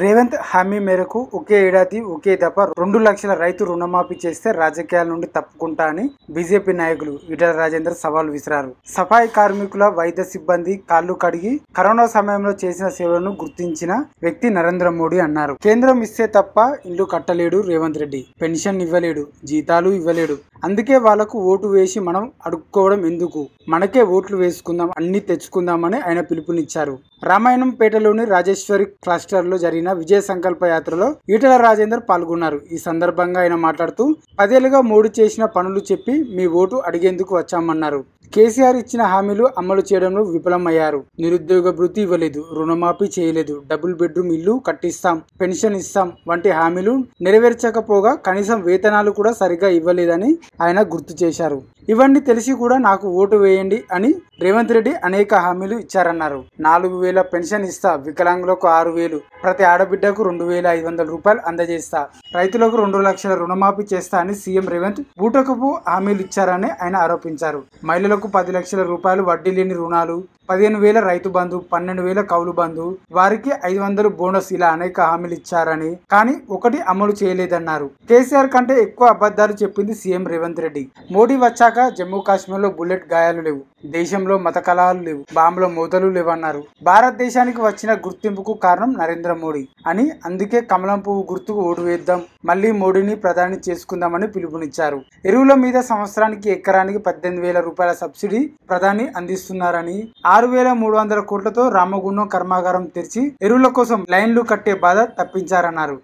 రేవంత్ హామీ మేరకు ఒకే ఏడాది ఒకే దఫ 2 లక్షల రైతు రుణమాఫీ చేస్తే రాజకీయాల నుండి తప్పుకుంటా అని బీజేపీ నాయకులు ఈటెల రాజేందర్ సవాల్ విసిరారు. సఫాయి కార్మికుల, వైద్య సిబ్బంది కాళ్లు కడిగి కరోనా సమయంలో చేసిన సేవలను గుర్తించిన వ్యక్తి నరేంద్ర మోడీ అన్నారు. కేంద్రం ఇస్తే తప్ప ఇల్లు కట్టలేడు రేవంత్ రెడ్డి, పెన్షన్ ఇవ్వలేడు, జీతాలు ఇవ్వలేడు. అందుకే వాళ్లకు ఓటు వేసి మనం అడుక్కోవడం ఎందుకు, మనకే ఓట్లు వేసుకుందాం, అన్ని తెచ్చుకుందామని ఆయన పిలుపునిచ్చారు. రామాయణంపేటలోని రాజేశ్వరి క్లస్టర్ లో జరిగిన విజయ సంకల్ప యాత్రలో ఈటెల రాజేందర్ పాల్గొన్నారు. ఈ సందర్భంగా ఆయన మాట్లాడుతూ 10 ఏళ్లుగా మోడీ చేసిన పనులు చెప్పి మీ ఓటు అడిగేందుకు వచ్చామన్నారు. కేసీఆర్ ఇచ్చిన హామీలు అమలు చేయడంలో విఫలమయ్యారు. నిరుద్యోగ భృతి ఇవ్వలేదు, రుణమాఫీ చేయలేదు, డబుల్ బెడ్రూమ్ ఇల్లు కట్టిస్తాం, పెన్షన్ ఇస్తాం వంటి హామీలు నెరవేర్చకపోగా కనీసం వేతనాలు కూడా సరిగా ఇవ్వలేదని ఆయన గుర్తు చేశారు. ఇవన్నీ తెలిసి కూడా నాకు ఓటు వేయండి అని రేవంత్ రెడ్డి అనేక హామీలు ఇచ్చారన్నారు. 4,000 పెన్షన్ ఇస్తా, వికలాంగులకు 6,000, ప్రతి ఆడబిడ్డకు 2,500 రూపాయలు అందజేస్తా, రైతులకు 2 లక్షల రుణమాఫీ చేస్తా అని సీఎం రేవంత్ బూటకపు హామీలు ఇచ్చారని ఆయన ఆరోపించారు. మహిళలకు 10 లక్షల రూపాయలు వడ్డీ లేని రుణాలు, 15,000 రైతు బంధు, 12,000 కౌలు బంధు, వారికి 500 బోనస్, ఇలా అనేక హామీలు ఇచ్చారని, కానీ ఒకటి అమలు చేయలేదన్నారు. కేసీఆర్ కంటే ఎక్కువ అబద్ధాలు చెప్పింది సీఎం రేవంత్ రెడ్డి. మోడీ వచ్చాక జమ్మూ కాశ్మీర్ లో బుల్లెట్ గాయాలు లేవు, దేశంలో మత కలహాలు లేవు, బాంబుల మూతలు లేవన్నారు. భారతదేశానికి వచ్చిన గుర్తింపుకు కారణం నరేంద్ర మోడీ అని, అందుకే కమలం పువ్వు గుర్తుకు ఓటు వేద్దాం, మళ్లీ మోడీని ప్రధాని చేసుకుందామని పిలుపునిచ్చారు. ఎరువుల మీద సంవత్సరానికి ఎకరానికి 18,000 రూపాయల సబ్సిడీ ప్రధాని అందిస్తున్నారని, 6,300 కోట్లతో రామగుండం కర్మాగారం తెరిచి ఎరువుల కోసం లైన్లు కట్టే బాధ తప్పించారన్నారు.